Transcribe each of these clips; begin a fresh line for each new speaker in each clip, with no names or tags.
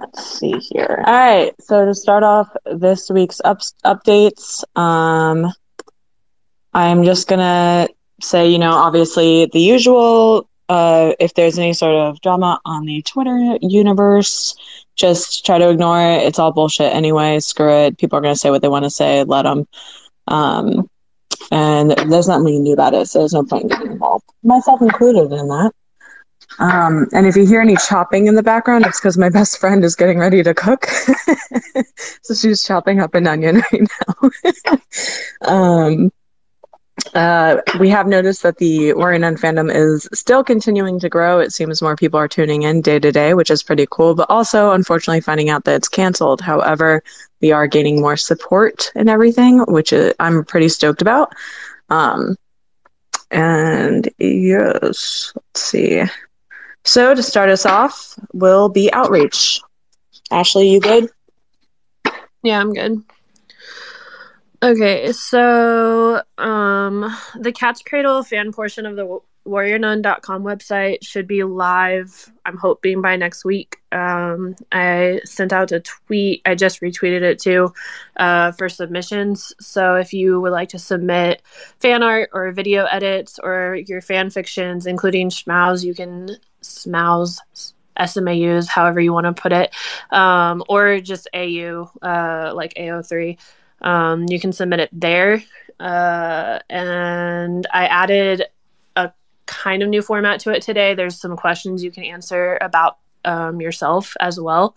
Let's see here. All right, so to start off this week's updates, I'm just gonna say, obviously the usual. If there's any sort of drama on the Twitter universe, just try to ignore it. It's all bullshit anyway. Screw it. People are gonna say what they want to say. Let them. Um, and there's nothing we can do about it, so there's no point in getting involved, myself included in that. And if you hear any chopping in the background, it's because my best friend is getting ready to cook. So she's chopping up an onion right now. We have noticed that the Warrior Nun fandom is still continuing to grow. It seems more people are tuning in day to day, which is pretty cool, but also unfortunately finding out that it's canceled. However, we are gaining more support and everything, which I'm pretty stoked about. And yes, let's see. So to start us off will be outreach. Ashley, you good?
Yeah, I'm good. Okay, so the Cat's Cradle fan portion of the warriornun.com website should be live, I'm hoping, by next week. I sent out a tweet. I just retweeted it too, for submissions. So if you would like to submit fan art or video edits or your fan fictions, including schmouse, you can smouse SMAUs, however you want to put it, or just AU, like AO3. You can submit it there. And I added a kind of new format to it today. There's some questions you can answer about yourself as well.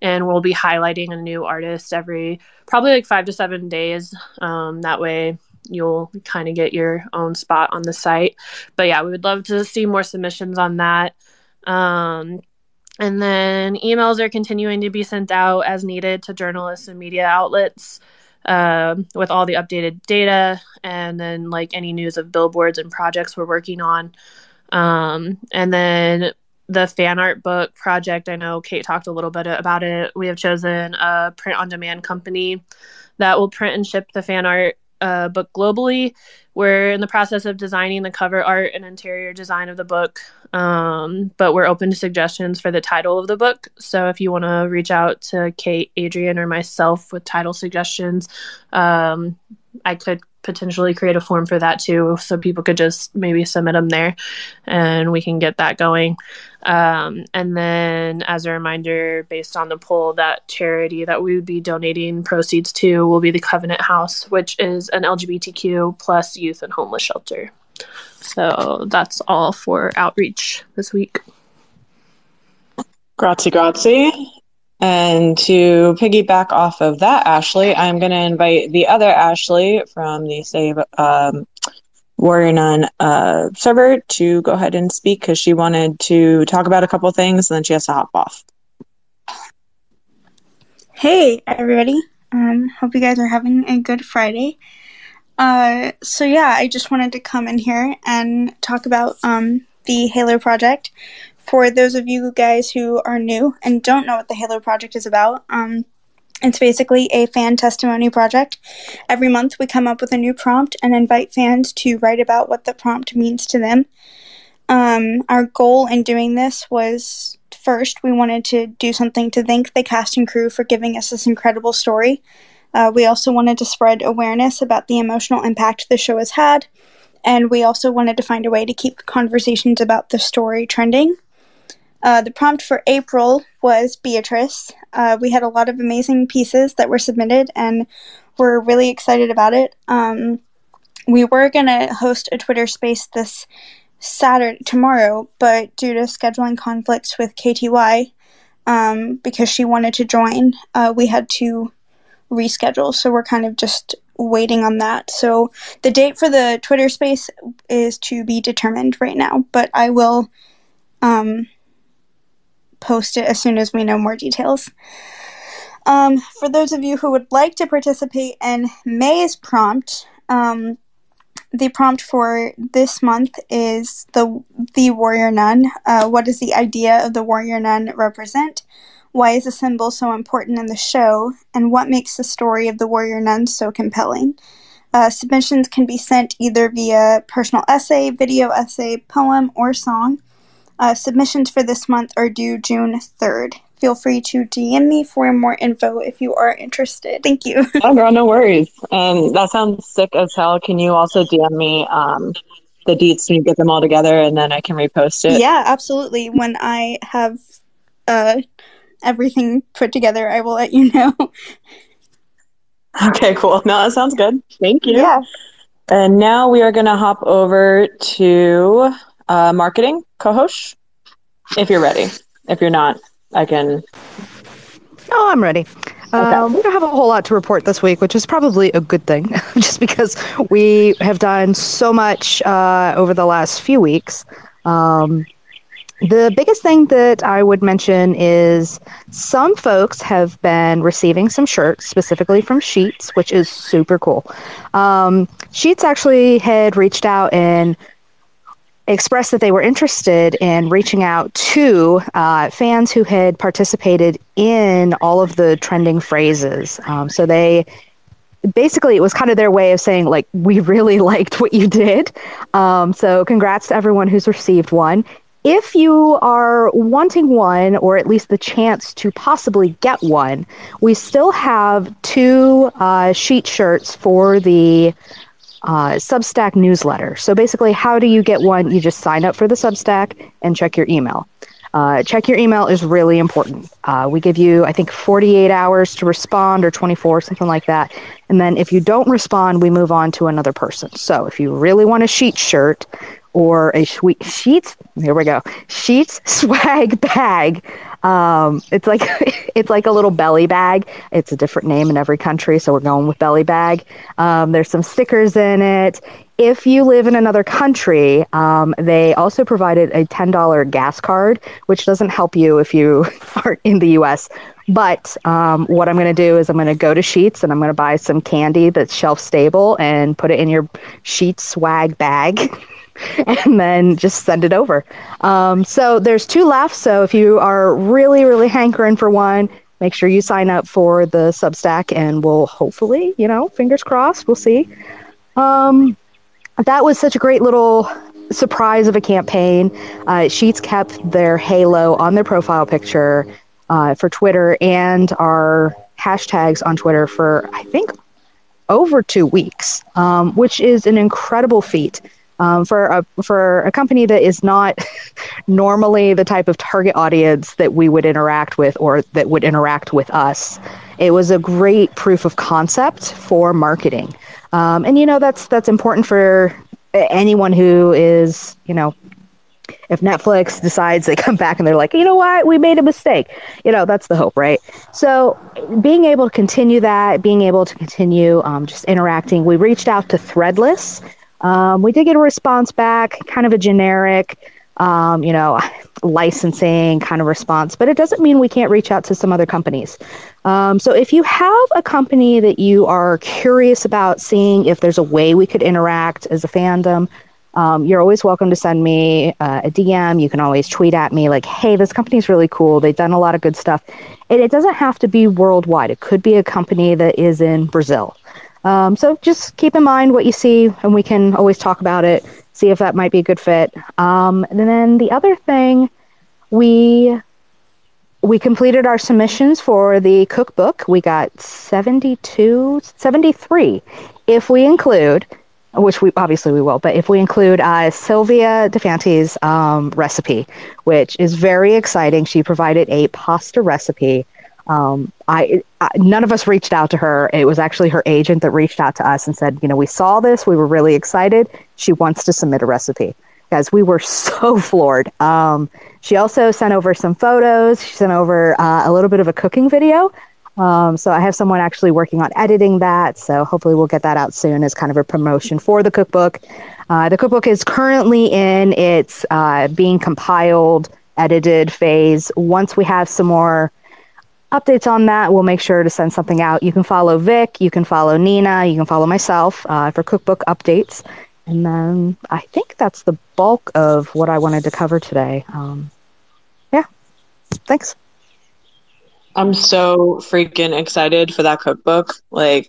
And we'll be highlighting a new artist every probably like 5 to 7 days. That way you'll kind of get your own spot on the site. But yeah, we would love to see more submissions on that. And then emails are continuing to be sent out as needed to journalists and media outlets, with all the updated data and then like any news of billboards and projects we're working on. And then the fan art book project, I know Kate talked a little bit about it. We have chosen a print on demand company that will print and ship the fan art book globally. We're in the process of designing the cover art and interior design of the book, but we're open to suggestions for the title of the book. So if you want to reach out to Kate, Adrian, or myself with title suggestions, I could potentially create a form for that too, so people could just maybe submit them there and we can get that going. And then as a reminder, based on the poll, that charity that we would be donating proceeds to will be the Covenant House, which is an LGBTQ plus youth and homeless shelter. So that's all for outreach this week.
Grazie, grazie. And to piggyback off of that, Ashley, I'm going to invite the other Ashley from the Save Warrior Nun server to go ahead and speak because she wanted to talk about a couple things and then she has to hop off.
Hey, everybody. Hope you guys are having a good Friday. So yeah, I just wanted to come in here and talk about the Halo Project. For those of you guys who are new and don't know what the Halo Project is about, it's basically a fan testimony project. Every month we come up with a new prompt and invite fans to write about what the prompt means to them. Our goal in doing this was, first, we wanted to do something to thank the cast and crew for giving us this incredible story. We also wanted to spread awareness about the emotional impact the show has had, and we also wanted to find a way to keep conversations about the story trending. The prompt for April was Beatrice. We had a lot of amazing pieces that were submitted, and we're really excited about it. We were going to host a Twitter space this tomorrow, but due to scheduling conflicts with KTY, because she wanted to join, we had to reschedule, so we're kind of just waiting on that. So the date for the Twitter space is to be determined right now, but I will post it as soon as we know more details. For those of you who would like to participate in May's prompt, the prompt for this month is the Warrior Nun. What does the idea of the Warrior Nun represent? Why is the symbol so important in the show? And what makes the story of the Warrior Nun so compelling? Submissions can be sent either via personal essay, video essay, poem, or song. Submissions for this month are due June 3rd. feel free to DM me for more info if you are interested. Thank you.
Oh, girl, no worries. And that sounds sick as hell. Can you also DM me the deets when you get them all together, and then I can repost it?
Yeah, absolutely. When I have everything put together, I will let you know.
Okay, cool. No, that sounds good. Thank you.
Yeah.
And now we are going to hop over to marketing, co-host, if you're ready. If you're not, I can.
Oh, I'm ready.
Okay.
We don't have a whole lot to report this week, which is probably a good thing, just because we have done so much over the last few weeks. The biggest thing that I would mention is some folks have been receiving some shirts, specifically from Sheets, which is super cool. Sheets actually had reached out and expressed that they were interested in reaching out to fans who had participated in all of the trending phrases. So they basically, it was kind of their way of saying, like, we really liked what you did. So congrats to everyone who's received one. If you are wanting one, or at least the chance to possibly get one, we still have 2 sheet shirts for the Substack newsletter. So basically, how do you get one? You just sign up for the Substack and check your email. Check your email is really important. We give you, I think, 48 hours to respond, or 24, something like that. And then if you don't respond, we move on to another person. So if you really want a sheet shirt or a Sheets, here we go, Sheets swag bag. It's like it's like a little belly bag. It's a different name in every country, so we're going with belly bag. There's some stickers in it. If you live in another country, they also provided a $10 gas card, which doesn't help you if you are in the U.S. But what I'm going to do is I'm going to go to Sheets and I'm going to buy some candy that's shelf stable and put it in your Sheets swag bag. And then just send it over. So there's 2 left. So if you are really, really hankering for one, make sure you sign up for the Substack, and we'll hopefully, fingers crossed, we'll see. That was such a great little surprise of a campaign. Sheets kept their halo on their profile picture for Twitter and our hashtags on Twitter for, I think, over 2 weeks, which is an incredible feat. For a company that is not normally the type of target audience that we would interact with, or that would interact with us, it was a great proof of concept for marketing. And that's important for anyone who is, if Netflix decides, they come back and they're like, you know what, we made a mistake. That's the hope, right? So being able to continue that, being able to continue just interacting, we reached out to Threadless. We did get a response back, kind of a generic, licensing kind of response, but it doesn't mean we can't reach out to some other companies. So if you have a company that you are curious about seeing if there's a way we could interact as a fandom, you're always welcome to send me a DM. You can always tweet at me like, hey, this company's really cool. They've done a lot of good stuff. And it doesn't have to be worldwide. It could be a company that is in Brazil. So just keep in mind what you see, and we can always talk about it, see if that might be a good fit. And then the other thing, we completed our submissions for the cookbook. We got 73, if we include, which we obviously we will, but if we include Sylvia DeFante's recipe, which is very exciting. She provided a pasta recipe. None of us reached out to her. It was actually her agent that reached out to us and said, we saw this. We were really excited. She wants to submit a recipe. Guys, we were so floored. She also sent over some photos. She sent over a little bit of a cooking video. So I have someone actually working on editing that. So hopefully we'll get that out soon as kind of a promotion for the cookbook. The cookbook is currently in its being compiled, edited phase. Once we have some more updates on that, we'll make sure to send something out. You can follow Vic, you can follow Nina, you can follow myself for cookbook updates. And then I think that's the bulk of what I wanted to cover today. Yeah, thanks.
I'm so freaking excited for that cookbook.
There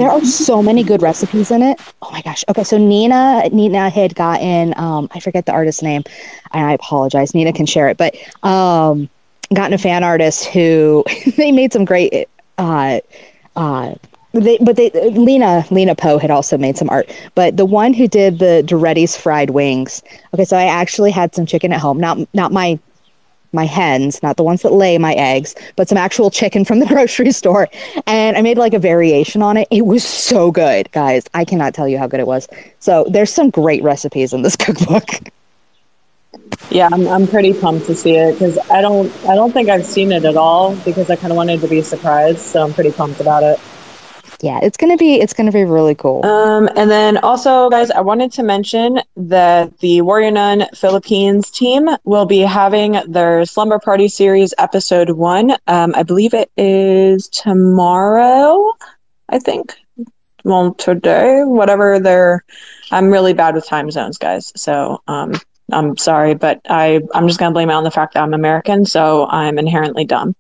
are so many good recipes in it. Oh my gosh. Okay, so Nina had gotten, I forget the artist's name, and I apologize. Nina can share it, but gotten a fan artist who they made some great. Lena Poe had also made some art, but the one who did the Doretti's fried wings. Okay, so I actually had some chicken at home, not my hens, not the ones that lay my eggs, but some actual chicken from the grocery store. And I made like a variation on it. It was so good, guys. I cannot tell you how good it was. So there's some great recipes in this cookbook.
Yeah, I'm pretty pumped to see it because I don't think I've seen it at all because I kind of wanted to be surprised. So I'm pretty pumped about it.
Yeah, it's gonna be really cool.
And then also, guys, I wanted to mention that the Warrior Nun Philippines team will be having their Slumber Party series episode 1. I believe it is tomorrow, I think. Well, today, whatever I'm really bad with time zones, guys. So, I'm sorry, but I'm just gonna blame it on the fact that I'm American, so I'm inherently dumb.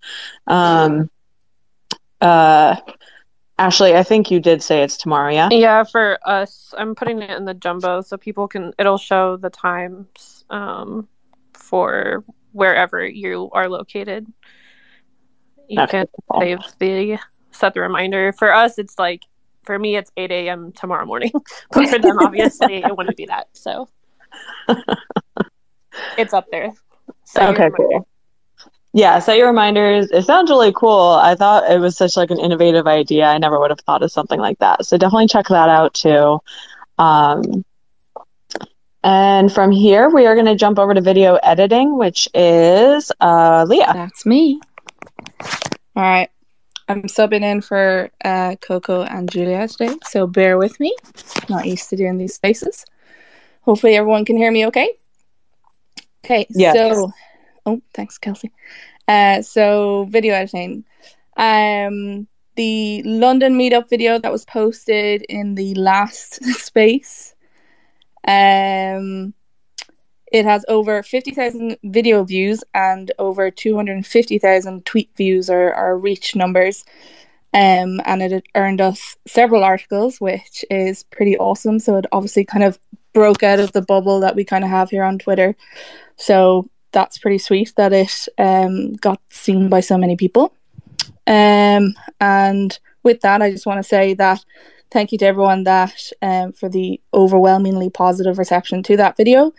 Ashley, I think you did say it's tomorrow, yeah?
Yeah, for us, I'm putting it in the jumbo so people it'll show the times for wherever you are located. You
Okay,
can set the reminder. For us, for me, it's 8 a.m. tomorrow morning. But for them, obviously, it wouldn't be that. So it's up there.
Okay, cool. Yeah, set your reminders. It sounds really cool. I thought it was such like an innovative idea. I never would have thought of something like that. So definitely check that out too. And from here, we are going to jump over to video editing, which is Leah.
That's me. All right. I'm subbing in for Coco and Julia today, so bear with me. Not used to doing these spaces. Hopefully everyone can hear me okay. Okay,
yes.
So... Oh, thanks, Kelsey. So video editing. The London meetup video that was posted in the last space. It has over 50,000 video views and over 250,000 tweet views are reach numbers. And it earned us several articles, which is pretty awesome. So it obviously kind of broke out of the bubble that we kind of have here on Twitter. So that's pretty sweet that it got seen by so many people. And with that, I just want to say that thank you to everyone that for the overwhelmingly positive reception to that video.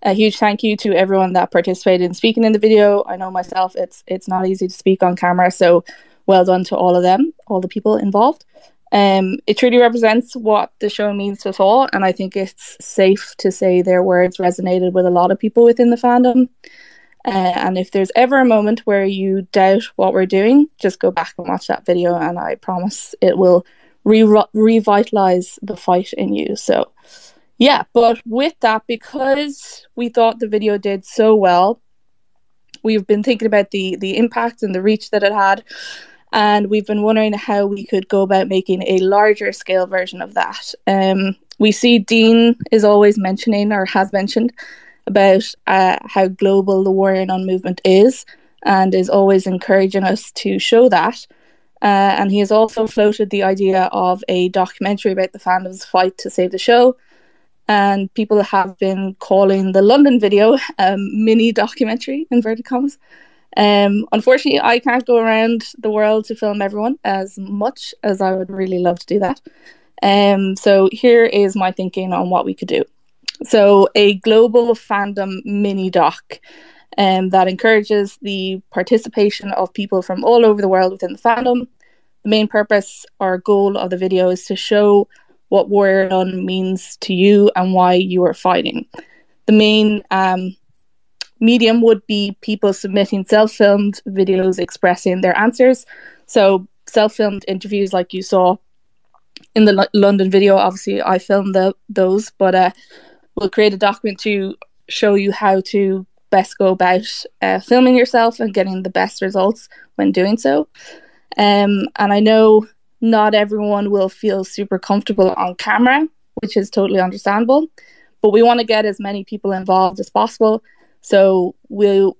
A huge thank you to everyone that participated in speaking in the video. I know myself, it's not easy to speak on camera, so well done to all of them, all the people involved. It truly represents what the show means to us all, and I think it's safe to say their words resonated with a lot of people within the fandom. And if there's ever a moment where you doubt what we're doing, just go back and watch that video, and I promise it will revitalize the fight in you. So yeah, but with that, because we thought the video did so well, we've been thinking about the impact and the reach that it had, and we've been wondering how we could go about making a larger scale version of that. We see Dean is always mentioning, or has mentioned, about how global the Warrior Nun movement is, and is always encouraging us to show that. And he has also floated the idea of a documentary about the fandom's fight to save the show. And people have been calling the London video a mini documentary, inverted commas. Unfortunately, I can't go around the world to film everyone as much as I would really love to do that. So here is my thinking on what we could do. So a global fandom mini doc that encourages the participation of people from all over the world within the fandom. The main purpose or goal of the video is to show what Warrior Nun means to you and why you are fighting. The main medium would be people submitting self-filmed videos expressing their answers. So self-filmed interviews like you saw in the London video. Obviously, I filmed those, but we'll create a document to show you how to best go about filming yourself and getting the best results when doing so. And I know not everyone will feel super comfortable on camera, which is totally understandable, but we want to get as many people involved as possible. So we'll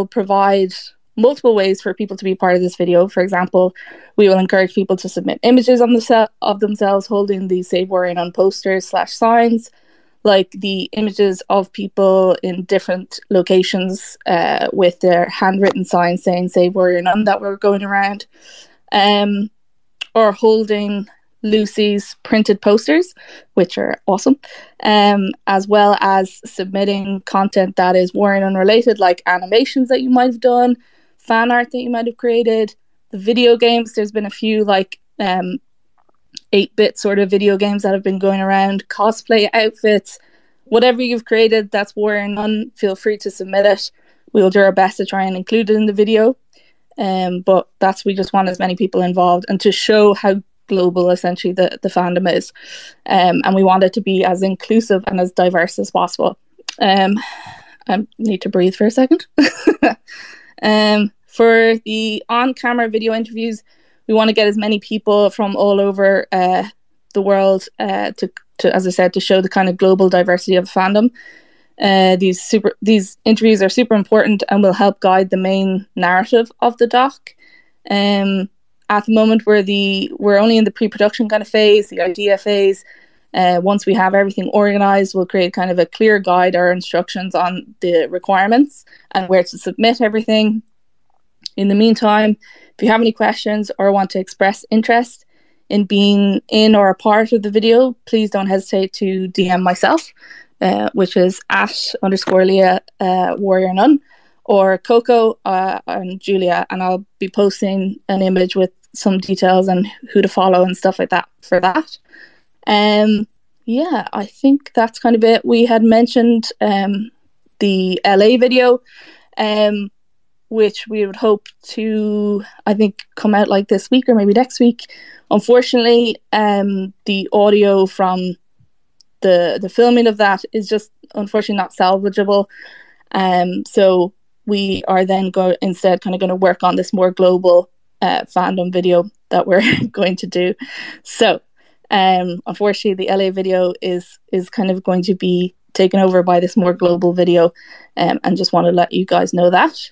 provide multiple ways for people to be part of this video. For example, we will encourage people to submit images of themselves holding the Save Warrior Nun posters / signs. like the images of people in different locations with their handwritten signs saying "Save Warrior Nun" that were going around, or holding Lucy's printed posters, which are awesome, as well as submitting content that is Warrior Nun related, like animations that you might have done, fan art that you might have created, the video games. There's been a few like 8-bit sort of video games that have been going around, cosplay outfits, whatever you've created that's Warrior Nun, feel free to submit it. We'll do our best to try and include it in the video. But we just want as many people involved and to show how global essentially the fandom is. And we want it to be as inclusive and as diverse as possible. I need to breathe for a second. For the on-camera video interviews, we want to get as many people from all over the world to, as I said, to show the kind of global diversity of fandom. These interviews are super important and will help guide the main narrative of the doc. At the moment, we're only in the pre-production kind of phase, the idea phase. Once we have everything organized, we'll create kind of a clear guide or instructions on the requirements and where to submit everything. In the meantime, if you have any questions or want to express interest in being in or a part of the video, please don't hesitate to DM myself, which is @_Leah Warrior Nun, or Coco and Julia, and I'll be posting an image with some details and who to follow and stuff like that for that. Yeah, I think that's kind of it. We had mentioned the LA video, which we would hope to, I think, come out like this week or maybe next week. Unfortunately, the audio from the filming of that is just unfortunately not salvageable. So we are then instead kind of going to work on this more global fandom video that we're going to do. So unfortunately, the LA video is kind of going to be taken over by this more global video, and just want to let you guys know that.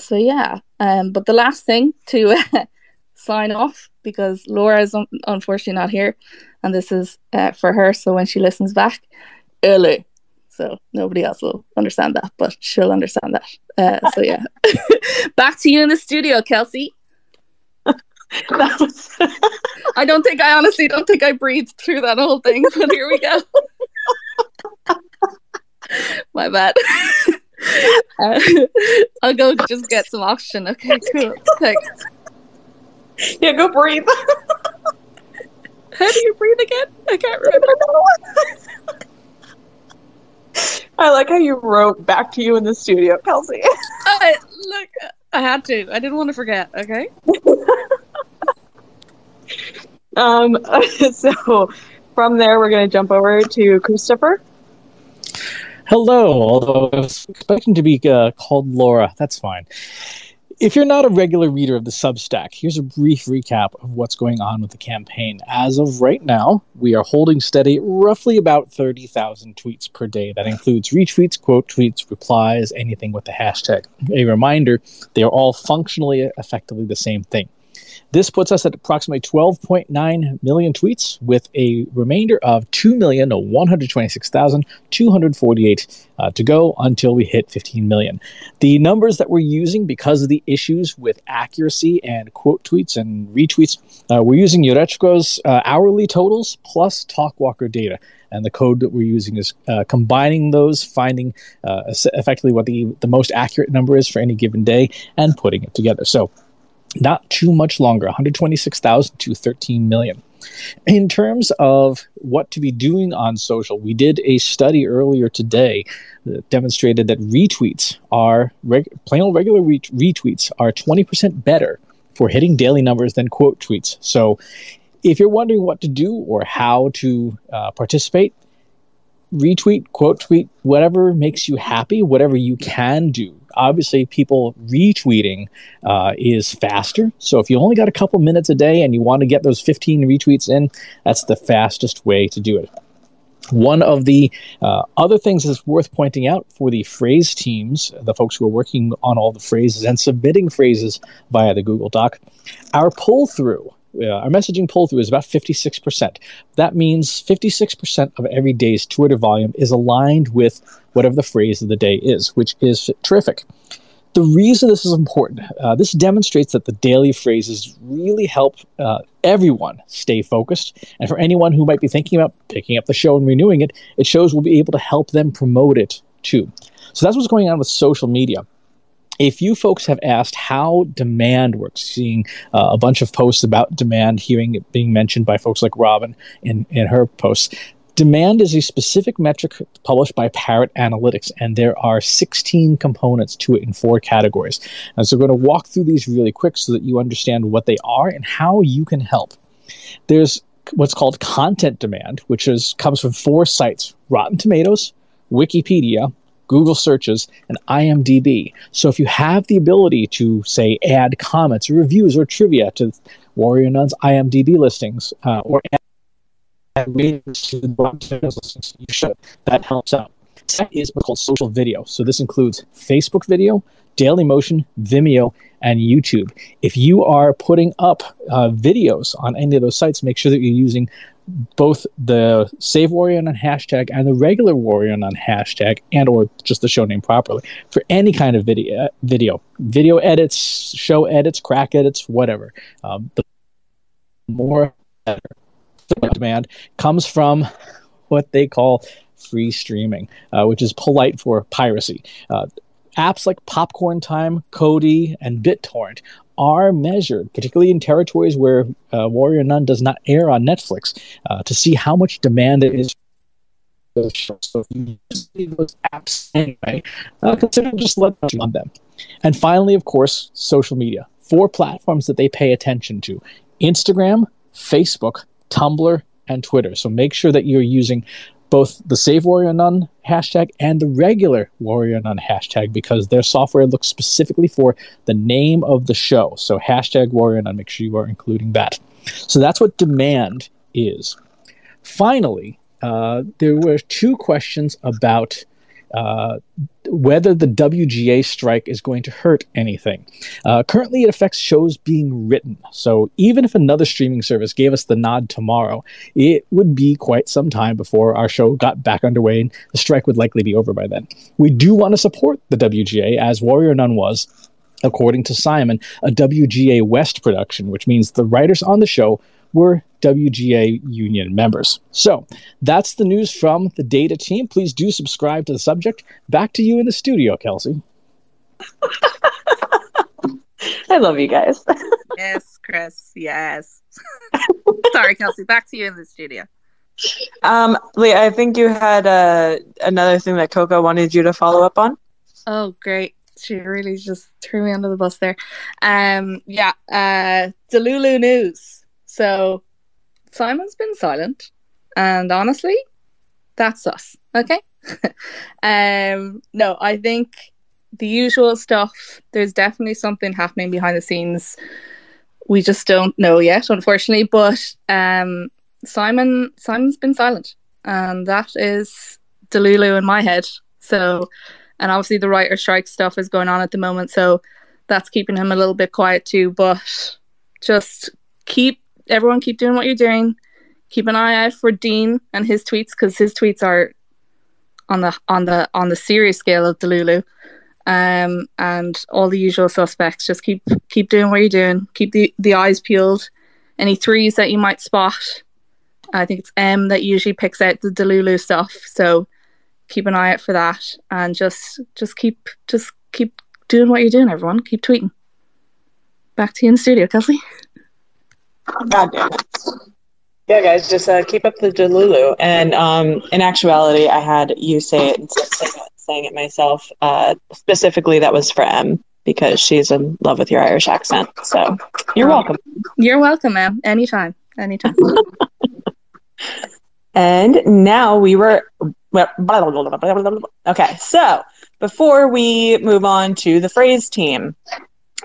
So yeah, but the last thing to sign off, because Laura is unfortunately not here, and this is for her, so when she listens back, LA. So nobody else will understand that, but she'll understand that. So yeah, back to you in the studio, Kelsey. I honestly don't think I breathed through that whole thing, but here we go. My bad. I'll go just get some oxygen. Okay, cool. Thanks.
Yeah, go breathe.
How do you breathe again? I can't remember.
I like how you wrote "back to you in the studio," Kelsey.
Look, I had to. I didn't want to forget. Okay.
So from there, we're going to jump over to Christopher.
Hello, although I was expecting to be called Laura. That's fine. If you're not a regular reader of the Substack, here's a brief recap of what's going on with the campaign. As of right now, we are holding steady at roughly about 30,000 tweets per day. That includes retweets, quote tweets, replies, anything with the hashtag. A reminder, they are all functionally effectively the same thing. This puts us at approximately 12.9 million tweets, with a remainder of 2,126,248 to go until we hit 15 million. The numbers that we're using, because of the issues with accuracy and quote tweets and retweets, we're using Yurechko's hourly totals plus Talkwalker data. And the code that we're using is combining those, finding effectively what the most accurate number is for any given day, and putting it together. So not too much longer, 126,000 to 13 million. In terms of what to be doing on social, we did a study earlier today that demonstrated that retweets are, plain old regular retweets are 20% better for hitting daily numbers than quote tweets. So if you're wondering what to do or how to participate, retweet, quote tweet, whatever makes you happy, whatever you can do. Obviously, people retweeting is faster. So if you only got a couple minutes a day and you want to get those 15 retweets in, that's the fastest way to do it. One of the other things that's worth pointing out for the phrase teams, the folks who are working on all the phrases and submitting phrases via the Google Doc, our pull-through our messaging pull through is about 56%. That means 56% of every day's Twitter volume is aligned with whatever the phrase of the day is, which is terrific. The reason this is important, this demonstrates that the daily phrases really help everyone stay focused. And for anyone who might be thinking about picking up the show and renewing it, it shows we'll be able to help them promote it too. So that's what's going on with social media. A few folks have asked how demand works, seeing a bunch of posts about demand, hearing it being mentioned by folks like Robin in her posts. Demand is a specific metric published by Parrot Analytics, and there are 16 components to it in 4 categories. And so we're going to walk through these really quick so that you understand what they are and how you can help. There's what's called content demand, which comes from 4 sites: Rotten Tomatoes, Wikipedia, Google searches, and IMDb. So if you have the ability to, say, add comments or reviews or trivia to Warrior Nun's IMDb listings, or add ratings to the Rotten Tomatoes listings, you should. That helps out. That is what's called social video. So this includes Facebook video, Dailymotion, Vimeo, and YouTube. If you are putting up videos on any of those sites, make sure that you're using both the Save Warrior Nun hashtag and the regular Warrior Nun hashtag, and or just the show name properly for any kind of video edits, show edits, crack edits, whatever. The more better. Demand comes from what they call free streaming, which is polite for piracy. Apps like Popcorn Time, Kodi, and BitTorrent are measured, particularly in territories where Warrior Nun does not air on Netflix, to see how much demand there is. So if you use those apps anyway, consider just letting on them. And finally, of course, social media. 4 platforms that they pay attention to: Instagram, Facebook, Tumblr, and Twitter. So make sure that you're using both the Save Warrior Nun hashtag and the regular Warrior Nun hashtag, because their software looks specifically for the name of the show. So hashtag Warrior Nun, make sure you are including that. So that's what demand is. Finally, there were 2 questions about whether the WGA strike is going to hurt anything. Currently, it affects shows being written. So even if another streaming service gave us the nod tomorrow, it would be quite some time before our show got back underway, and the strike would likely be over by then. We do want to support the WGA, as Warrior Nun was, according to Simon, a WGA West production, which means the writers on the show were WGA union members. So that's the news from the data team. Please do subscribe to the subject. Back to you in the studio, Kelsey.
I love you guys.
Yes, Chris. Yes. Sorry, Kelsey. Back to you in the studio.
Leah, I think you had another thing that Coco wanted you to follow up on.
Oh, great. She really just threw me under the bus there. Delulu news. So Simon's been silent, and honestly, that's us. Okay. No, I think the usual stuff. There's definitely something happening behind the scenes. We just don't know yet, unfortunately. But Simon's been silent, and that is Delulu in my head. So, and obviously the writer strike stuff is going on at the moment, so that's keeping him a little bit quiet too. But just everyone keep doing what you're doing. Keep an eye out for Dean and his tweets, because his tweets are on the serious scale of Delulu. And all the usual suspects. Just keep doing what you're doing. Keep the eyes peeled. Any threes that you might spot. I think it's M that usually picks out the Delulu stuff. So keep an eye out for that, and just keep doing what you're doing. Everyone, keep tweeting. Back to you in the studio, Kelsey.
God damn it. Yeah, guys, just keep up the Delulu. And in actuality, I had you say it instead of saying it myself. Specifically, that was for M, because she's in love with your Irish accent. So you're welcome.
You're welcome, ma'am. Anytime.
And now okay, so before we move on to the phrase team,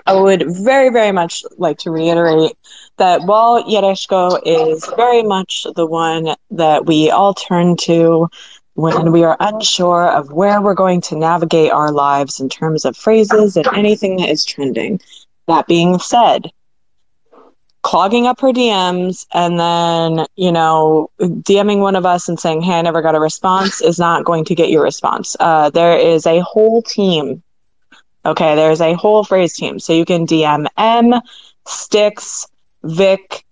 I would very, very much like to reiterate that while Yereshko is very much the one that we all turn to when we are unsure of where we're going to navigate our lives in terms of phrases and anything that is trending. That being said, clogging up her DMs and then, DMing one of us and saying, hey, I never got a response is not going to get you a response. There is a whole team. Okay, there's a whole phrase team. So you can DM M, Styx, Vic,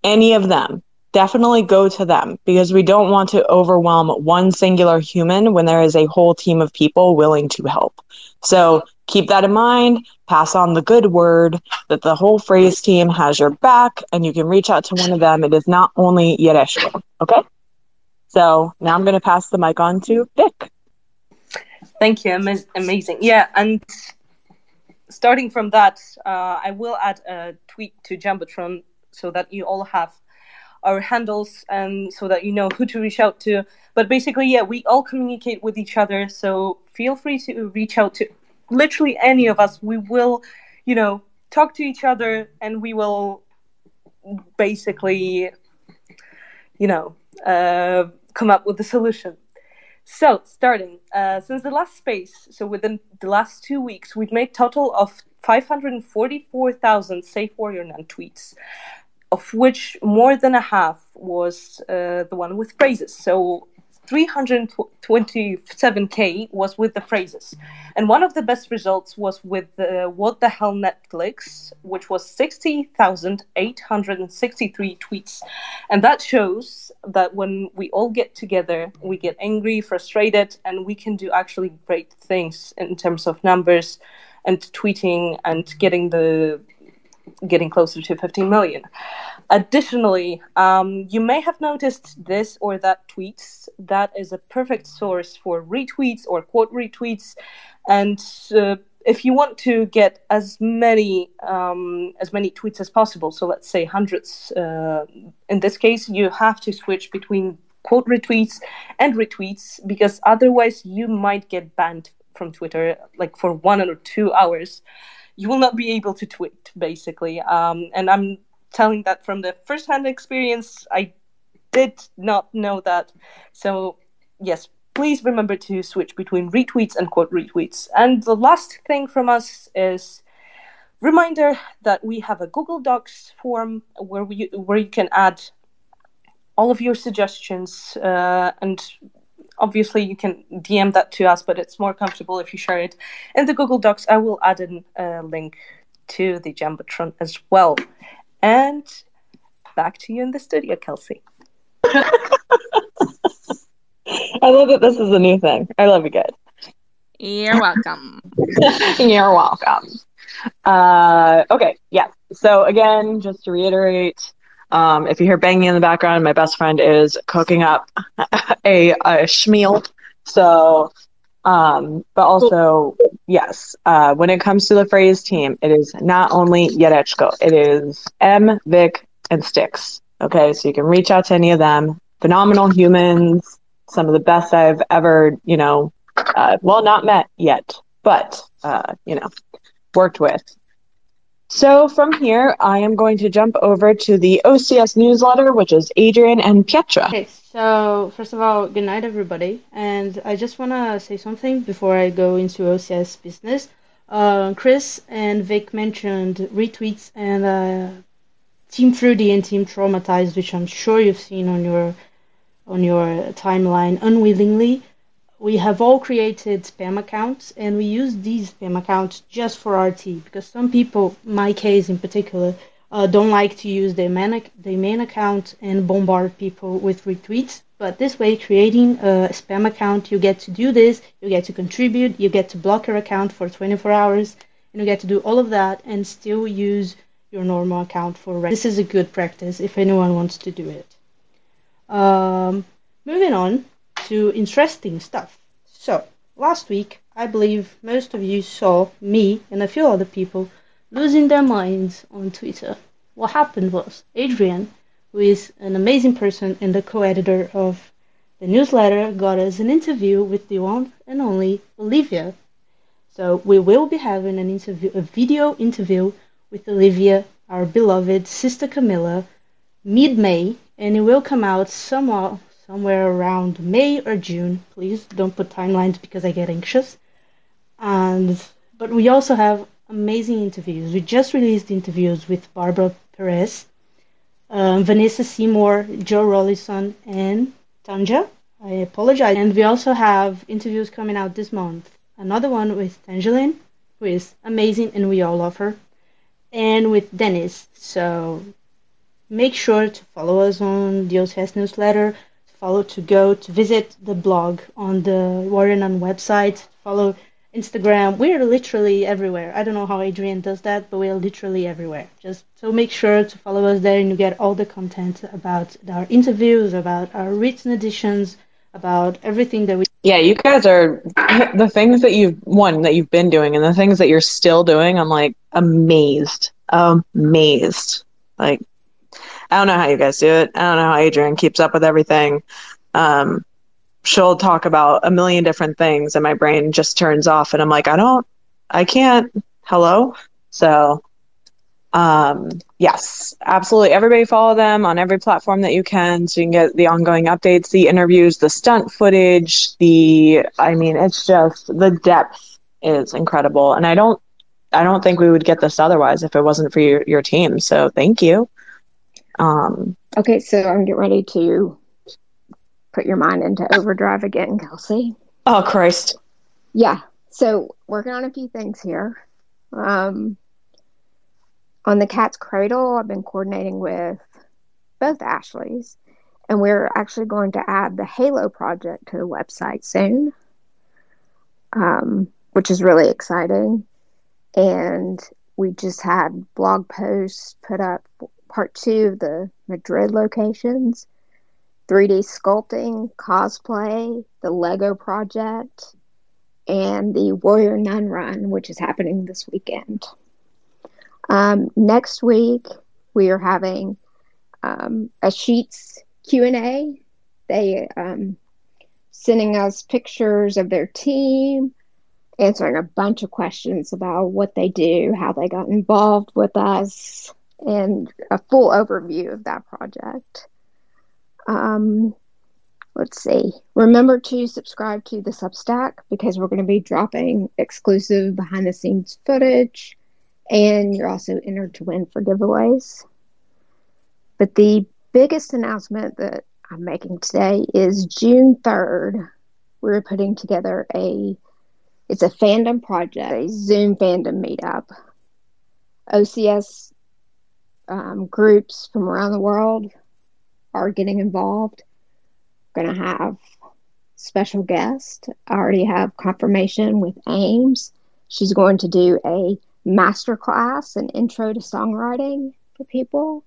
any of them. Definitely go to them because we don't want to overwhelm one singular human when there is a whole team of people willing to help. So keep that in mind. Pass on the good word that the whole phrase team has your back and you can reach out to one of them. It is not only Yereshko. Okay? So now I'm going to pass the mic on to Vic.
Thank you. Amazing. Yeah, and starting from that, I will add a tweet to Jumbotron so that you all have our handles and so that you know who to reach out to. But basically, yeah, we all communicate with each other, so feel free to reach out to literally any of us. We will, talk to each other and we will basically, come up with a solution. So, starting, since the last space, so within the last 2 weeks, we've made total of 544,000 Safe Warrior Nun tweets, of which more than a half was the one with phrases. So 327K was with the phrases. And one of the best results was with What the Hell Netflix, which was 60,863 tweets. And that shows that when we all get together, we get angry, frustrated, and we can do actually great things in terms of numbers and tweeting and getting closer to 15 million. Additionally, you may have noticed this or that tweets. That is a perfect source for retweets or quote retweets. And if you want to get as many tweets as possible, so let's say hundreds, in this case, you have to switch between quote retweets and retweets because otherwise you might get banned from Twitter like for 1 or 2 hours. You will not be able to tweet, basically. And I'm telling that from the first-hand experience. I did not know that. So, yes, please remember to switch between retweets and quote retweets. And the last thing from us is reminder that we have a Google Docs form where you can add all of your suggestions and obviously, you can DM that to us, but it's more comfortable if you share it in the Google Docs. I will add in a link to the Jumbotron as well. And back to you in the studio, Kelsey.
I love that this is a new thing. I love it good.
You're welcome.
You're welcome. Okay, yeah. So again, just to reiterate, if you hear banging in the background, my best friend is cooking up a schmeal. So, but also, yes, when it comes to the phrase team, it is not only Yerechko, it is M, Vic, and Styx. Okay, so you can reach out to any of them. Phenomenal humans, some of the best I've ever, not met yet, but, worked with. So from here, I am going to jump over to the OCS newsletter, which is Adrian and Pietra.
Okay, so first of all, good night, everybody. And I just want to say something before I go into OCS business. Chris and Vic mentioned retweets and Team Fruity and Team Traumatized, which I'm sure you've seen on your timeline unwillingly. We have all created spam accounts, and we use these spam accounts just for RT, because some people, my case in particular, don't like to use their main account and bombard people with retweets. But this way, creating a spam account, you get to do this, you get to contribute, you get to block your account for 24 hours, and you get to do all of that and still use your normal account for rest. This is a good practice if anyone wants to do it. Moving on to interesting stuff. So, last week, I believe most of you saw me and a few other people losing their minds on Twitter. What happened was Adrian, who is an amazing person and the co-editor of the newsletter, got us an interview with the one and only Olivia. So we will be having a video interview with Olivia, our beloved sister Camilla, mid-May, and it will come out somewhere around May or June. Please don't put timelines because I get anxious. But we also have amazing interviews. We just released interviews with Barbara Perez, Vanessa Seymour, Joe Rollison, and Tanja. I apologize. And we also have interviews coming out this month. Another one with Tangeline, who is amazing and we all love her, and with Dennis. So make sure to follow us on the OCS newsletter, to visit the blog on the Warrior Nun website, follow Instagram. We're literally everywhere. I don't know how Adrian does that, but we're literally everywhere. Just so make sure to follow us there and you get all the content about our interviews, about our written editions, about everything that we.
Yeah, you guys are the things that you've been doing and the things that you're still doing. I'm like amazed. Like, I don't know how you guys do it. I don't know how Adrian keeps up with everything. She'll talk about a million different things and my brain just turns off and I'm like, I can't. Hello? So, yes, absolutely. Everybody follow them on every platform that you can so you can get the ongoing updates, the interviews, the stunt footage, it's just the depth is incredible. And I don't think we would get this otherwise if it wasn't for your team. So thank you.
Okay, so I'm getting ready to put your mind into overdrive again, Kelsey.
Oh, Christ.
Yeah, so working on a few things here. On the Cat's Cradle, I've been coordinating with both Ashleys, and we're actually going to add the Halo project to the website soon, which is really exciting. And we just had blog posts put up part 2 of the Madrid locations, 3D sculpting, cosplay, the Lego project, and the Warrior Nun run, which is happening this weekend. Next week, we are having a Sheets Q&A. They sending us pictures of their team, answering a bunch of questions about what they do, how they got involved with us, and a full overview of that project. Let's see. Remember to subscribe to the Substack because we're going to be dropping exclusive behind-the-scenes footage, and you're also entered to win for giveaways. But the biggest announcement that I'm making today is June 3rd. We're putting together it's a fandom project, a Zoom fandom meetup. OCS groups from around the world are getting involved. Going to have special guests. I already have confirmation with Ames. She's going to do a master class, an intro to songwriting for people,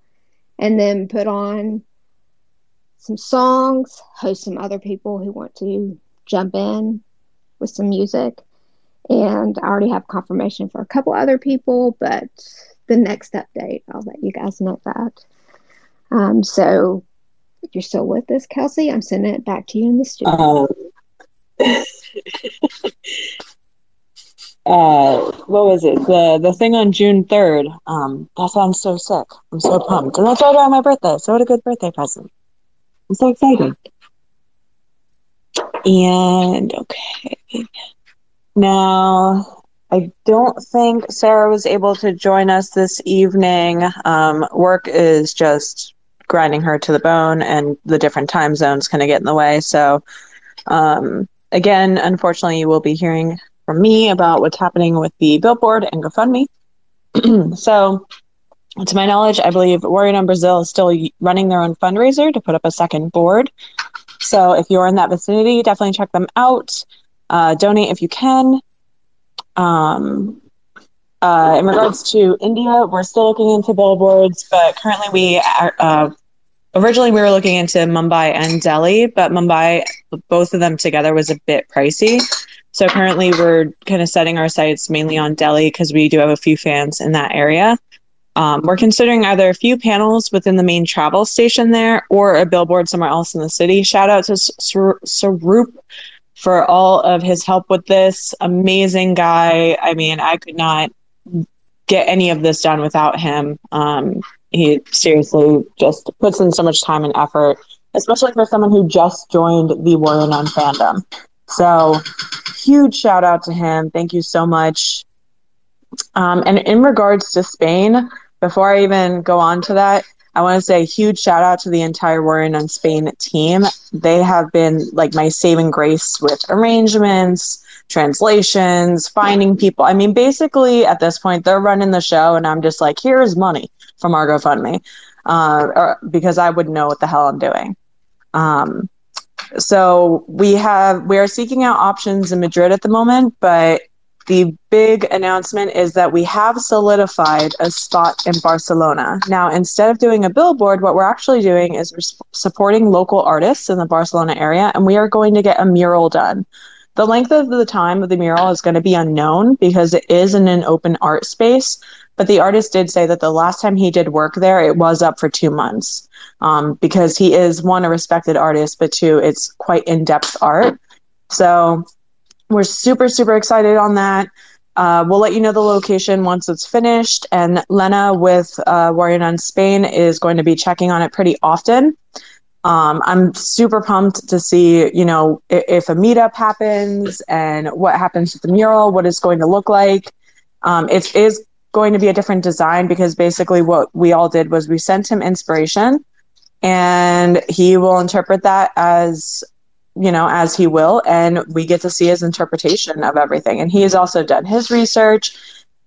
and then put on some songs, host some other people who want to jump in with some music. And I already have confirmation for a couple other people, but the next update, I'll let you guys know that. So if you're still with us, Kelsey, I'm sending it back to you in the studio.
What was it? The thing on June 3rd. That sounds so sick. I'm so pumped. And that's right around my birthday. So what a good birthday present. I'm so excited. And okay. Now, I don't think Sarah was able to join us this evening. Work is just grinding her to the bone and the different time zones kind of get in the way. So, again, unfortunately, you will be hearing from me about what's happening with the billboard and GoFundMe. So, to my knowledge, I believe Warrior Nun Brazil is still running their own fundraiser to put up a second board. So if you're in that vicinity, definitely check them out. Donate if you can. In regards to India, we're still looking into billboards, but currently we are, originally we were looking into Mumbai and Delhi, but Mumbai, both of them together was a bit pricey. So currently we're kind of setting our sights mainly on Delhi because we do have a few fans in that area. We're considering either a few panels within the main travel station there or a billboard somewhere else in the city. Shout out to Sarup for all of his help with this. Amazing guy. I mean, I could not get any of this done without him. He seriously just puts in so much time and effort, especially for someone who just joined the Warrior Nun fandom. So huge shout out to him. Thank you so much. And in regards to Spain, before I even go on to that, I want to say a huge shout out to the entire Warrior Nun Spain team. They have been like my saving grace with arrangements, translations, finding people. I mean, basically at this point, they're running the show, and I'm just like, here's money from our GoFundMe, because I wouldn't know what the hell I'm doing. So we are seeking out options in Madrid at the moment, but the big announcement is that we have solidified a spot in Barcelona. Now, instead of doing a billboard, what we're actually doing is we're supporting local artists in the Barcelona area, and we are going to get a mural done. The length of the time of the mural is going to be unknown because it is in an open art space, but the artist did say that the last time he did work there, it was up for 2 months, because he is, one, a respected artist, but two, it's quite in-depth art. So we're super, super excited on that. We'll let you know the location once it's finished. And Lena with Warrior Nun Spain is going to be checking on it pretty often. I'm super pumped to see, you know, if a meetup happens and what happens with the mural, what it's going to look like. It is going to be a different design because basically what we all did was we sent him inspiration and he will interpret that as, you know, as he will, and we get to see his interpretation of everything. And he has also done his research.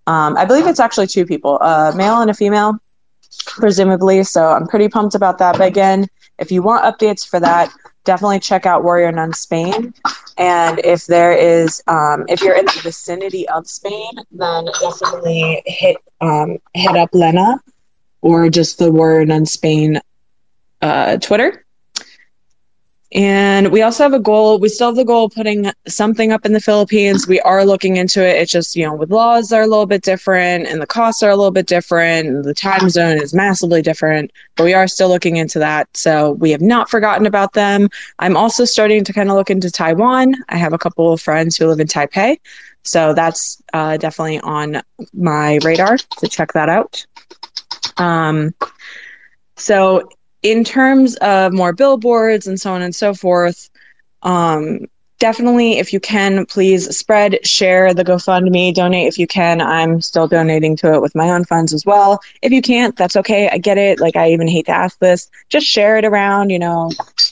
I believe it's actually 2 people, a male and a female, presumably. So I'm pretty pumped about that. But again, if you want updates for that, definitely check out Warrior Nun Spain. And if there is, if you're in the vicinity of Spain, then definitely hit up Lena or just the Warrior Nun Spain Twitter. And we also have a goal. We still have the goal of putting something up in the Philippines. We are looking into it. It's just, you know, with laws are a little bit different and the costs are a little bit different. And the time zone is massively different, but we are still looking into that. So we have not forgotten about them. I'm also starting to kind of look into Taiwan. I have a couple of friends who live in Taipei. So that's definitely on my radar to check that out. So in terms of more billboards and so on and so forth, definitely, if you can, please share the GoFundMe, donate if you can. I'm still donating to it with my own funds as well. If you can't, that's okay. I get it. Like, I even hate to ask this. Just share it around, you know,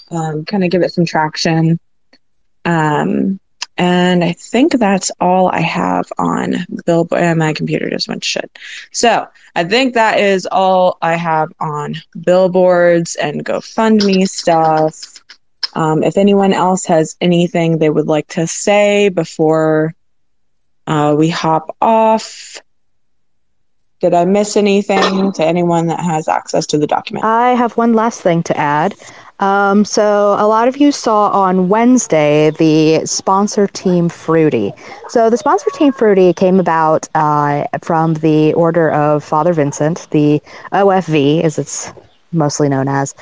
kind of give it some traction. And I think that's all I have on billboard. And my computer just went to shit. So I think that is all I have on billboards and GoFundMe stuff. If anyone else has anything they would like to say before we hop off. Did I miss anything to anyone that has access to the document?
I have one last thing to add. So a lot of you saw on Wednesday the sponsor Team Fruity. So the sponsor Team Fruity came about from the Order of Father Vincent, the OFV, as it's mostly known as.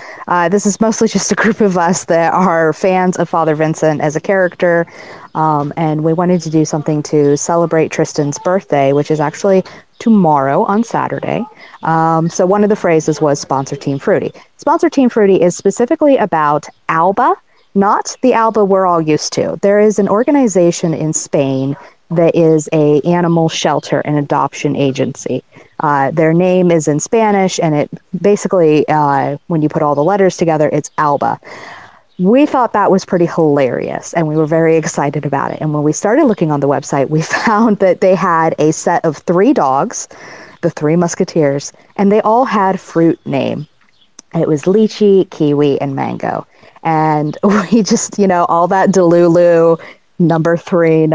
This is mostly just a group of us that are fans of Father Vincent as a character, and we wanted to do something to celebrate Tristan's birthday, which is actually tomorrow on Saturday. So one of the phrases was Sponsor Team Fruity. Sponsor Team Fruity is specifically about Alba, not the Alba we're all used to. There is an organization in Spain that is a animal shelter and adoption agency. Their name is in Spanish, and it basically, when you put all the letters together, it's Alba. We thought that was pretty hilarious, and we were very excited about it. And when we started looking on the website, we found that they had a set of 3 dogs, the 3 Musketeers, and they all had fruit name. It was lychee, kiwi, and mango. And we just, you know, all that Delulu, number 3,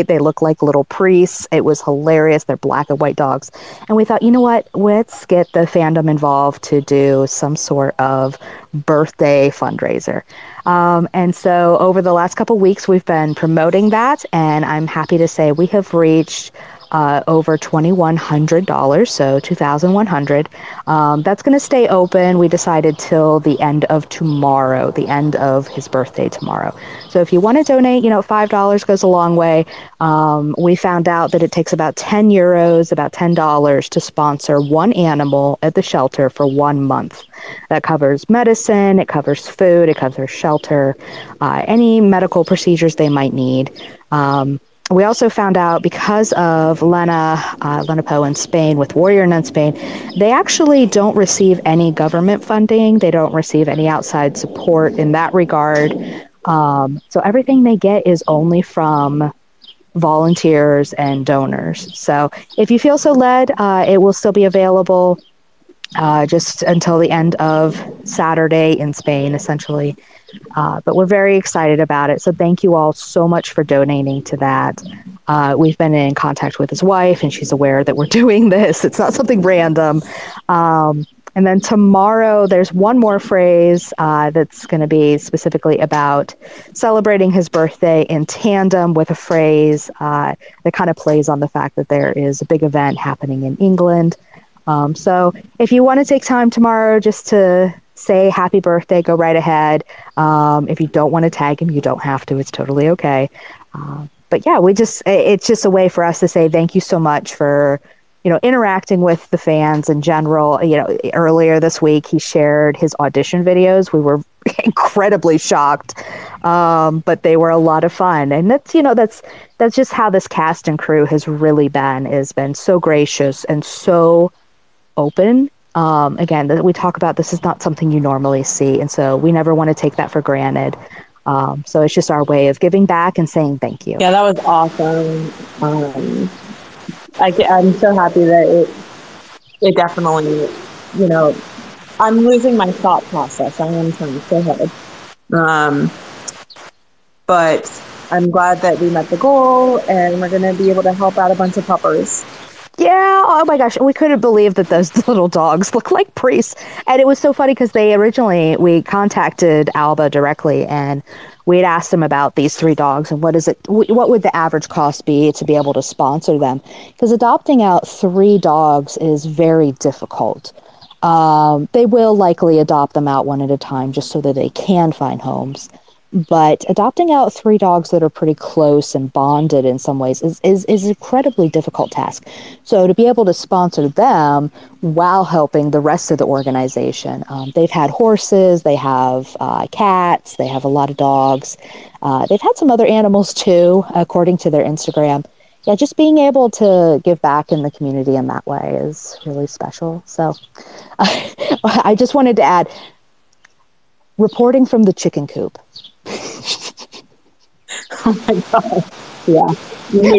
they look like little priests. It was hilarious. They're black and white dogs. And we thought, you know what, let's get the fandom involved to do some sort of birthday fundraiser. And so over the last couple weeks, we've been promoting that, and I'm happy to say we have reached over $2,100, so $2,100. That's going to stay open. We decided till the end of tomorrow, the end of his birthday tomorrow. So if you want to donate, you know, $5 goes a long way. We found out that it takes about 10 euros, about $10 to sponsor one animal at the shelter for 1 month. That covers medicine, it covers food, it covers shelter, any medical procedures they might need. We also found out because of Lena Poe in Spain with Warrior Nun Spain, they actually don't receive any government funding. They don't receive any outside support in that regard. So everything they get is only from volunteers and donors. So if you feel so led, it will still be available just until the end of Saturday in Spain, essentially. But we're very excited about it. So thank you all so much for donating to that. We've been in contact with his wife, and she's aware that we're doing this. It's not something random. And then tomorrow, there's one more phrase that's going to be specifically about celebrating his birthday in tandem with a phrase that kind of plays on the fact that there is a big event happening in England. So if you want to take time tomorrow just to say happy birthday, go right ahead. If you don't want to tag him, you don't have to. It's totally okay. But yeah, it's just a way for us to say thank you so much for, interacting with the fans in general. Earlier this week, he shared his audition videos. We were incredibly shocked, but they were a lot of fun. And that's just how this cast and crew has really been so gracious and so open. Again, we talk about this is not something you normally see, and so we never want to take that for granted. So it's just our way of giving back and saying thank you.
Yeah, that was awesome. I'm so happy that it definitely, I'm losing my thought process. I am trying to ahead. But I'm glad that we met the goal, and we're going to be able to help out a bunch of puppers.
Yeah, oh my gosh, we couldn't believe that those little dogs look like priests. And it was so funny because we contacted Alba directly, and we had asked them about these 3 dogs and what would the average cost be to be able to sponsor them? Because adopting out 3 dogs is very difficult. They will likely adopt them out one at a time just so that they can find homes. But adopting out 3 dogs that are pretty close and bonded in some ways is an incredibly difficult task. So to be able to sponsor them while helping the rest of the organization, they've had horses, they have cats, they have a lot of dogs. They've had some other animals too, according to their Instagram. Yeah, just being able to give back in the community in that way is really special. So I just wanted to add, reporting from the chicken coop.
Oh my God. Yeah.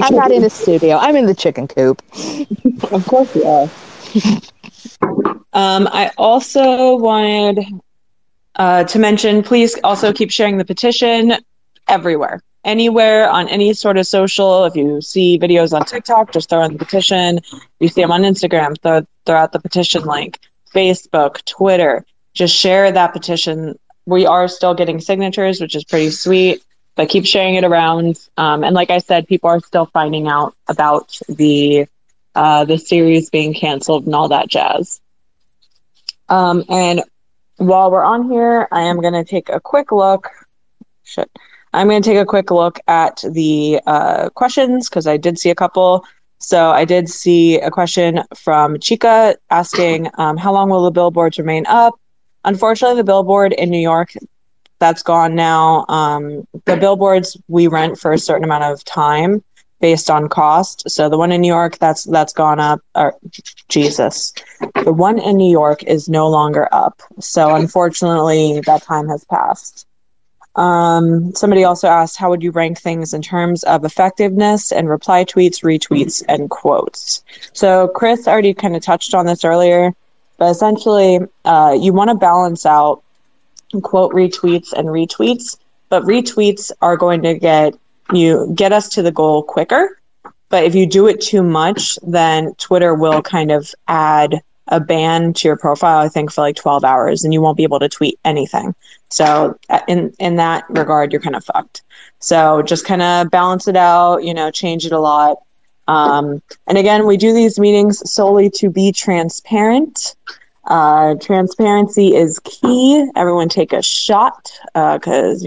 I'm not in a studio. I'm in the chicken coop.
Of course you are. I also wanted to mention, please also keep sharing the petition everywhere. Anywhere on any sort of social. If you see videos on TikTok, just throw in the petition. If you see them on Instagram, throw out the petition link. Facebook, Twitter, just share that petition. We are still getting signatures, which is pretty sweet, but keep sharing it around. And like I said, people are still finding out about the series being canceled and all that jazz. And while we're on here, I am going to take a quick look. I'm going to take a quick look at the questions because I did see a couple. So I did see a question from Chica asking, how long will the billboards remain up? Unfortunately, the billboard in New York, that's gone now. The billboards we rent for a certain amount of time based on cost. So the one in New York, that's gone up. Jesus. The one in New York is no longer up. So unfortunately, that time has passed. Somebody also asked, how would you rank things in terms of effectiveness and reply tweets, retweets, and quotes? So Chris already kind of touched on this earlier, but essentially you want to balance out quote retweets and retweets, but retweets are going to get us to the goal quicker. But if you do it too much, then Twitter will kind of add a ban to your profile, I think, for like 12 hours, and you won't be able to tweet anything. So in that regard, you're kind of fucked. So just kind of balance it out, change it a lot. And again, we do these meetings solely to be transparent. Transparency is key. Everyone take a shot because,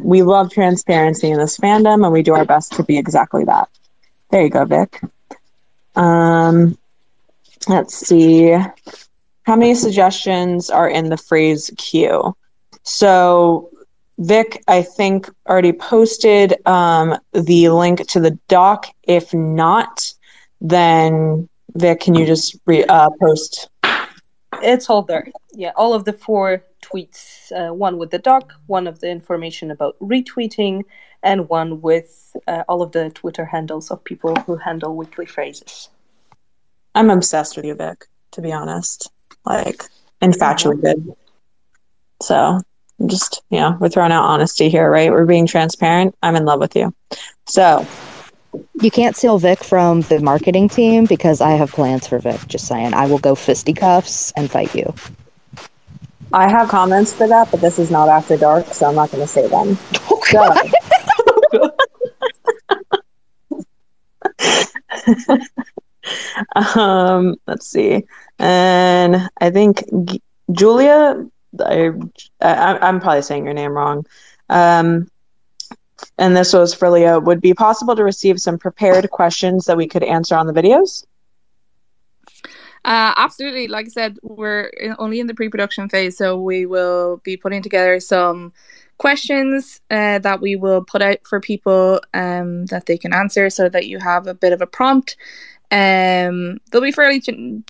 we love transparency in this fandom, and we do our best to be exactly that. There you go, Vic. Let's see. How many suggestions are in the phrase queue? So Vic, I think, already posted the link to the doc. If not, then Vic, can you just post?
It's all there. Yeah, all of the 4 tweets, one with the doc, one of the information about retweeting, and one with all of the Twitter handles of people who handle weekly phrases.
I'm obsessed with you, Vic, to be honest. Like, infatuated. So, just, we're throwing out honesty here, right? We're being transparent. I'm in love with you. So,
you can't steal Vic from the marketing team because I have plans for Vic. Just saying. I will go fisticuffs and fight you.
I have comments for that, but this is not after dark, so I'm not going to say them. Let's see. And I think Julia, I'm probably saying your name wrong. And this was for Leah. Would it be possible to receive some prepared questions that we could answer on the videos?
Absolutely. Like I said, we're only in the pre-production phase, so we will be putting together some questions that we will put out for people that they can answer, so that you have a bit of a prompt. They'll be fairly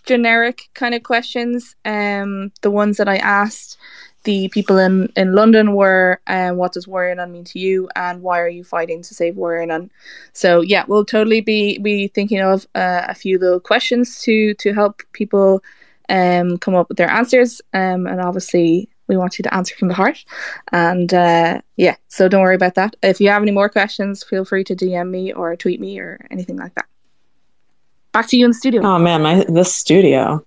generic kind of questions. The ones that I asked the people in London were, what does Warrior Nun mean to you, and why are you fighting to save Warrior Nun? So yeah, we'll totally be thinking of a few little questions to help people come up with their answers, and obviously we want you to answer from the heart. And yeah, so don't worry about that. If you have any more questions, feel free to DM me or tweet me or anything like that. Back to you in the studio.
Oh man, this studio.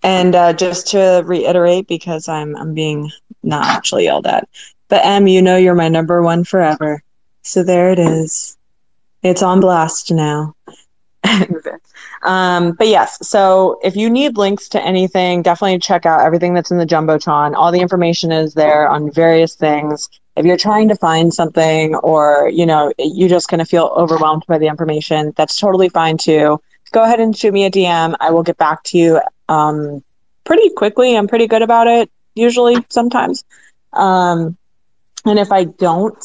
And just to reiterate, because I'm being not actually yelled at, but Em, you're my number one forever. So there it is. It's on blast now. But yes, so if you need links to anything, definitely check out everything that's in the Jumbotron. All the information is there on various things. If you're trying to find something, or you're just going to feel overwhelmed by the information, that's totally fine too. Go ahead and shoot me a DM. I will get back to you pretty quickly. I'm pretty good about it, usually, sometimes. And if I don't,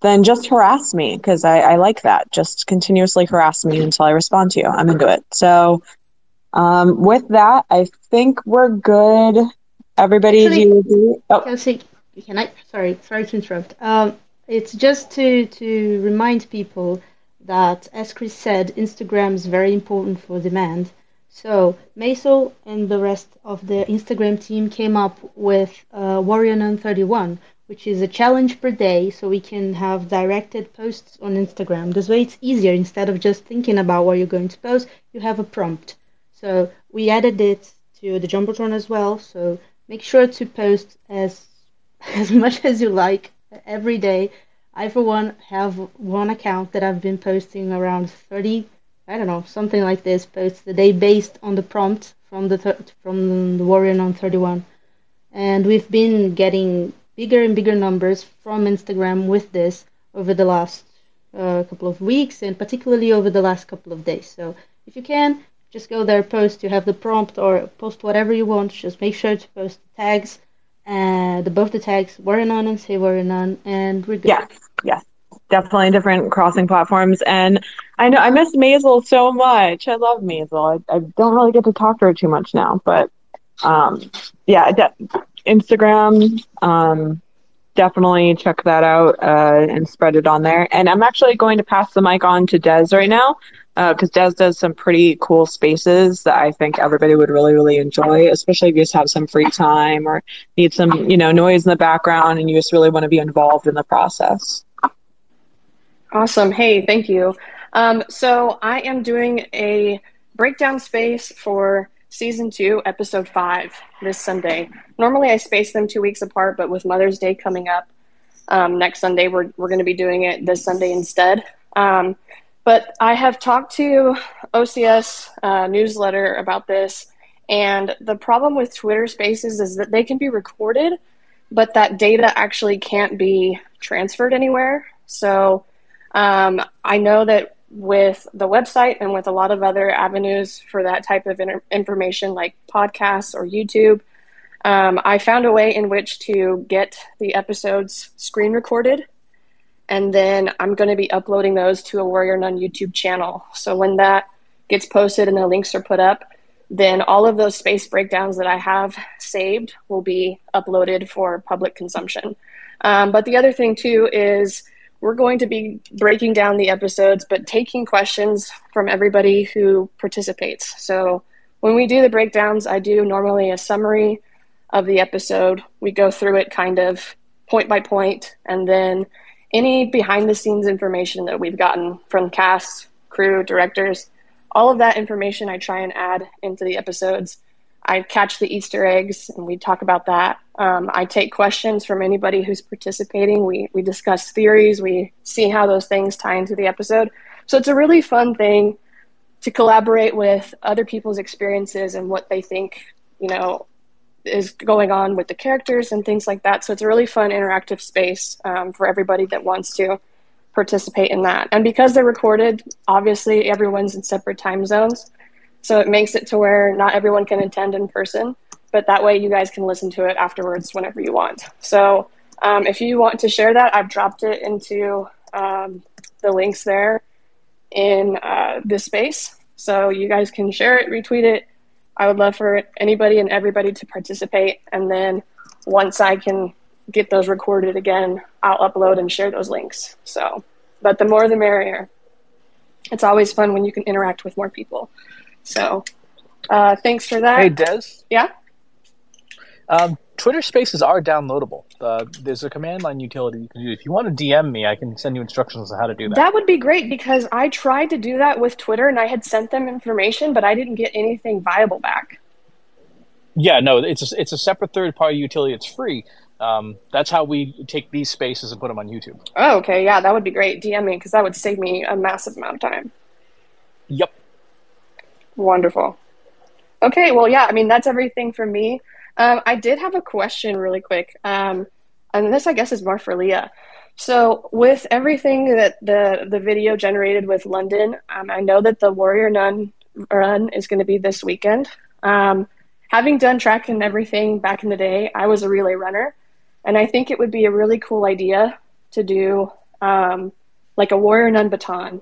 then just harass me, because I like that. Just continuously harass me until I respond to you. I'm into it. So with that, I think we're good. Everybody,
Actually,
do you agree? Oh.
Can I? Sorry to interrupt. It's just to remind people that, as Chris said, Instagram is very important for demand. So Maisel and the rest of the Instagram team came up with Warrior Nun 31, which is a challenge per day, so we can have directed posts on Instagram. This way it's easier. Instead of just thinking about what you're going to post, you have a prompt. So we added it to the Jumbotron as well, so make sure to post as much as you like every day. I, for one, have one account that I've been posting around 30, I don't know, something like this, posts a day based on the prompt from the Warrior Nun 31. And we've been getting bigger and bigger numbers from Instagram with this over the last couple of weeks, and particularly over the last couple of days. So if you can, just go there, post, you have the prompt, or post whatever you want. Just make sure to post the tags, both the tags, Warrior Nun and Say Warrior Nun, and we're good.
Yes. Definitely different crossing platforms. And I know I miss Maisel so much. I love Maisel. I don't really get to talk to her too much now, but yeah, Instagram, definitely check that out and spread it on there. And I'm actually going to pass the mic on to Des right now, because Des does some pretty cool spaces that I think everybody would really, really enjoy, especially if you just have some free time or need some, noise in the background and you just really want to be involved in the process.
Awesome. Hey, thank you. So I am doing a breakdown space for season 2, episode 5 this Sunday. Normally I space them 2 weeks apart, but with Mother's Day coming up next Sunday, we're going to be doing it this Sunday instead. But I have talked to OCS newsletter about this, and the problem with Twitter Spaces is that they can be recorded, but that data actually can't be transferred anywhere. So I know that with the website and with a lot of other avenues for that type of information, like podcasts or YouTube, I found a way in which to get the episodes screen recorded, and then I'm going to be uploading those to a Warrior Nun YouTube channel. So when that gets posted and the links are put up, then all of those space breakdowns that I have saved will be uploaded for public consumption. But the other thing too is we're going to be breaking down the episodes, but taking questions from everybody who participates. So when we do the breakdowns, I do normally a summary of the episode. We go through it kind of point by point, and then any behind the scenes information that we've gotten from cast, crew, directors, all of that information I try and add into the episodes. I catch the Easter eggs and we talk about that. I take questions from anybody who's participating. We discuss theories. We see how those things tie into the episode. So it's a really fun thing to collaborate with other people's experiences and what they think, is going on with the characters and things like that. So it's a really fun interactive space for everybody that wants to participate in that. And because they're recorded, obviously everyone's in separate time zones. So it makes it to where not everyone can attend in person, but that way you guys can listen to it afterwards whenever you want. So if you want to share that, I've dropped it into the links there in this space. So you guys can share it, retweet it. I would love for anybody and everybody to participate. And then once I can get those recorded again, I'll upload and share those links. So, but the more the merrier. It's always fun when you can interact with more people. So thanks for that.
Hey, Des.
Yeah?
Twitter Spaces are downloadable. There's a command line utility you can do. If you want to DM me, I can send you instructions on how to do that.
That would be great, because I tried to do that with Twitter and I had sent them information, but I didn't get anything viable back.
Yeah, no, it's a separate third-party utility. It's free. That's how we take these spaces and put them on YouTube.
Oh, okay. Yeah, that would be great. DM me, because that would save me a massive amount of time.
Yep.
Wonderful. Okay, well, yeah, I mean, that's everything for me. I did have a question really quick, and this, I guess, is more for Leah. So with everything that the video generated with London, I know that the Warrior Nun run is going to be this weekend. Having done track and everything back in the day, I was a relay runner, and I think it would be a really cool idea to do like a Warrior Nun baton.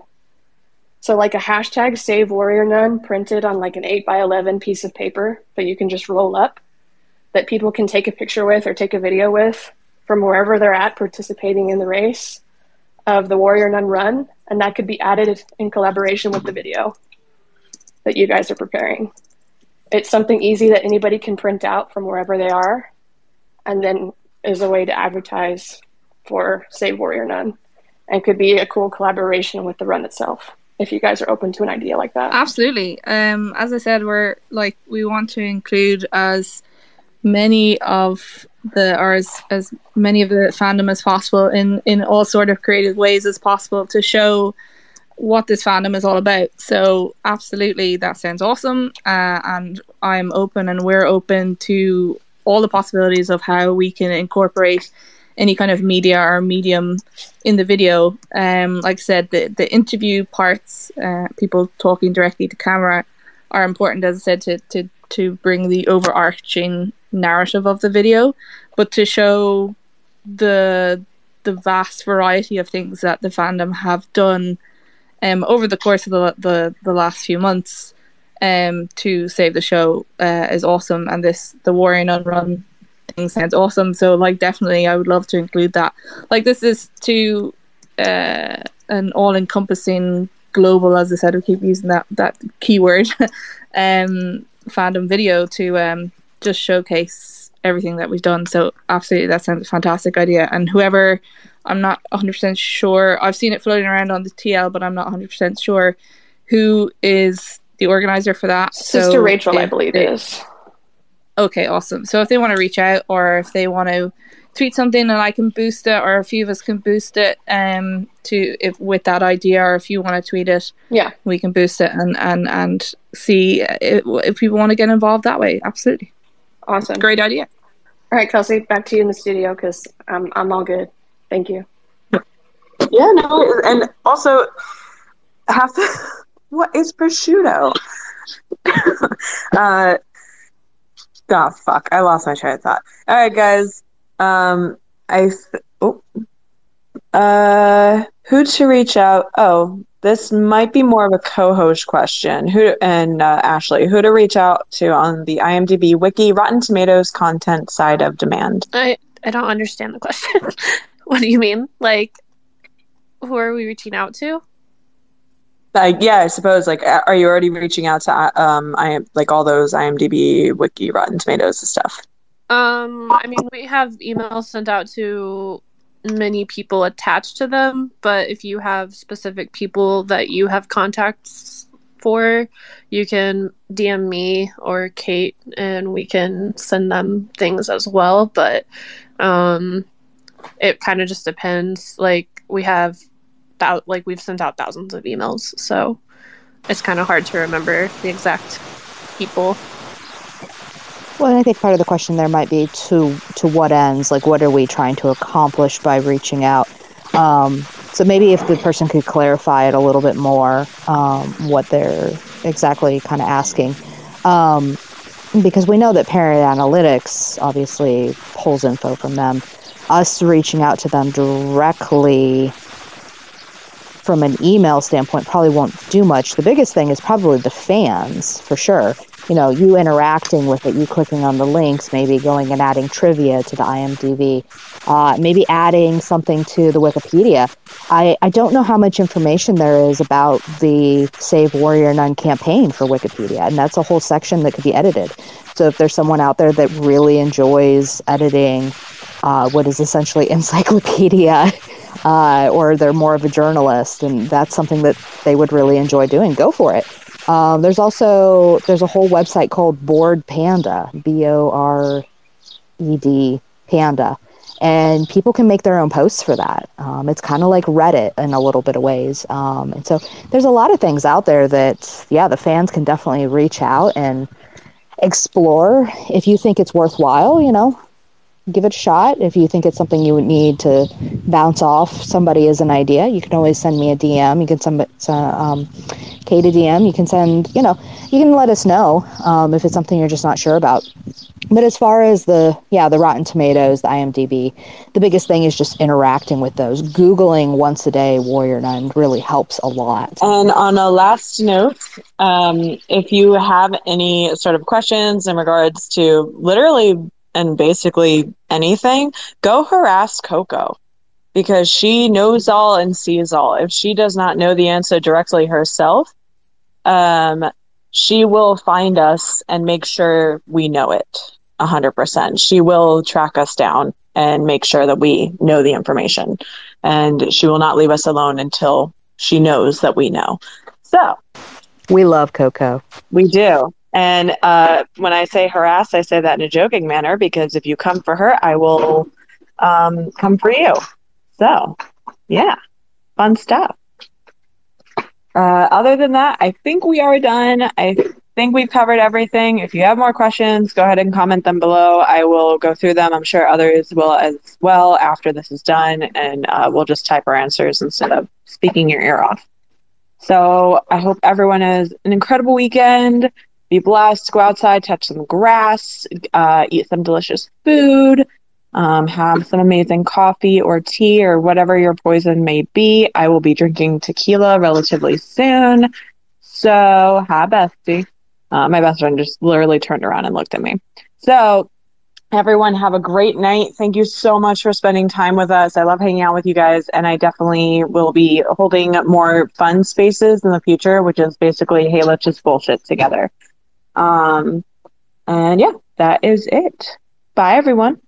So like a hashtag Save Warrior Nun printed on like an 8x11 piece of paper that you can just roll up, that people can take a picture with or take a video with from wherever they're at participating in the race of the Warrior Nun run. And that could be added in collaboration with the video that you guys are preparing. It's something easy that anybody can print out from wherever they are, and then is a way to advertise for Save Warrior Nun, and could be a cool collaboration with the run itself, if you guys are open to an idea like that.
Absolutely. As I said, we want to include as many of as many of the fandom as possible in all sort of creative ways as possible to show what this fandom is all about. So absolutely, that sounds awesome. And I'm open, and we're open to all the possibilities of how we can incorporate any kind of media or medium in the video. Like I said, the interview parts, people talking directly to camera, are important, as I said, to bring the overarching narrative of the video, but to show the vast variety of things that the fandom have done over the course of the last few months to save the show is awesome. And the Warrior Nun run thing sounds awesome. So like, definitely I would love to include that. Like, this is to an all-encompassing global, as I said, we keep using that keyword, fandom video to just showcase everything that we've done. So absolutely, that sounds a fantastic idea. And whoever, I'm not 100% sure, I've seen it floating around on the TL, but I'm not 100% sure who is the organizer for that.
Sister Rachel, I believe it is.
Okay, awesome. So if they want to reach out, or if they want to tweet something and I can boost it, or a few of us can boost it with that idea, or if you want to tweet it,
yeah, we
can boost it and see if people want to get involved that way. Absolutely.
Awesome.
Great idea.
All right, Kelsey, back to you in the studio, because I'm all good. Thank you.
Yeah, no, and also what is prosciutto? Oh, fuck. I lost my train of thought. All right, guys. Who to reach out? Oh, this might be more of a co-host question. Ashley, who to reach out to on the IMDb Wiki Rotten Tomatoes content side of demand?
I don't understand the question. What do you mean? Like, who are we reaching out to?
Like, yeah, I suppose. Like, are you already reaching out to I am like all those IMDb Wiki Rotten Tomatoes and stuff?
I mean, we have emails sent out to many people attached to them, but if you have specific people that you have contacts for, you can DM me or Kate and we can send them things as well. But it kind of just depends. Like, we've sent out thousands of emails, so it's kind of hard to remember the exact people.
Well, I think part of the question there might be to what ends, like what are we trying to accomplish by reaching out? So maybe if the person could clarify it a little bit more, what they're exactly kind of asking. Because we know that Parent Analytics obviously pulls info from them. Us reaching out to them directly from an email standpoint probably won't do much. The biggest thing is probably the fans, for sure. You know, you interacting with it, you clicking on the links, maybe going and adding trivia to the IMDb, maybe adding something to the Wikipedia. I don't know how much information there is about the Save Warrior Nun campaign for Wikipedia, and that's a whole section that could be edited. So if there's someone out there that really enjoys editing what is essentially encyclopedia, or they're more of a journalist, and that's something that they would really enjoy doing, go for it. There's a whole website called Bored Panda, BORED Panda, and people can make their own posts for that. It's kind of like Reddit in a little bit of ways. And so there's a lot of things out there that, yeah, the fans can definitely reach out and explore. If you think it's worthwhile, you know, give it a shot. If you think it's something you would need to bounce off somebody as an idea, you can always send me a DM. You can send Kate a DM. You can send, you can let us know if it's something you're just not sure about. But as far as the Rotten Tomatoes, the IMDb, the biggest thing is just interacting with those. Googling once a day Warrior Nun really helps a lot.
And on a last note, if you have any sort of questions in regards to literally and basically anything, go harass Coco, because she knows all and sees all. If she does not know the answer directly herself, she will find us and make sure we know it 100%. She will track us down and make sure that we know the information. And she will not leave us alone until she knows that we know. So,
we love Coco.
We do. And when I say harass, I say that in a joking manner, because if you come for her, I will come for you. So, yeah, fun stuff. Other than that, I think we are done. I think we've covered everything. If you have more questions, go ahead and comment them below. I will go through them. I'm sure others will as well after this is done, and we'll just type our answers instead of speaking your ear off. So I hope everyone has an incredible weekend. Be blessed. Go outside, touch some grass, eat some delicious food, have some amazing coffee or tea or whatever your poison may be. I will be drinking tequila relatively soon. So, hi, bestie. My best friend just literally turned around and looked at me. So, everyone, have a great night. Thank you so much for spending time with us. I love hanging out with you guys, and I definitely will be holding more fun spaces in the future, which is basically, hey, let's just bullshit together. And yeah, that is it. Bye, everyone.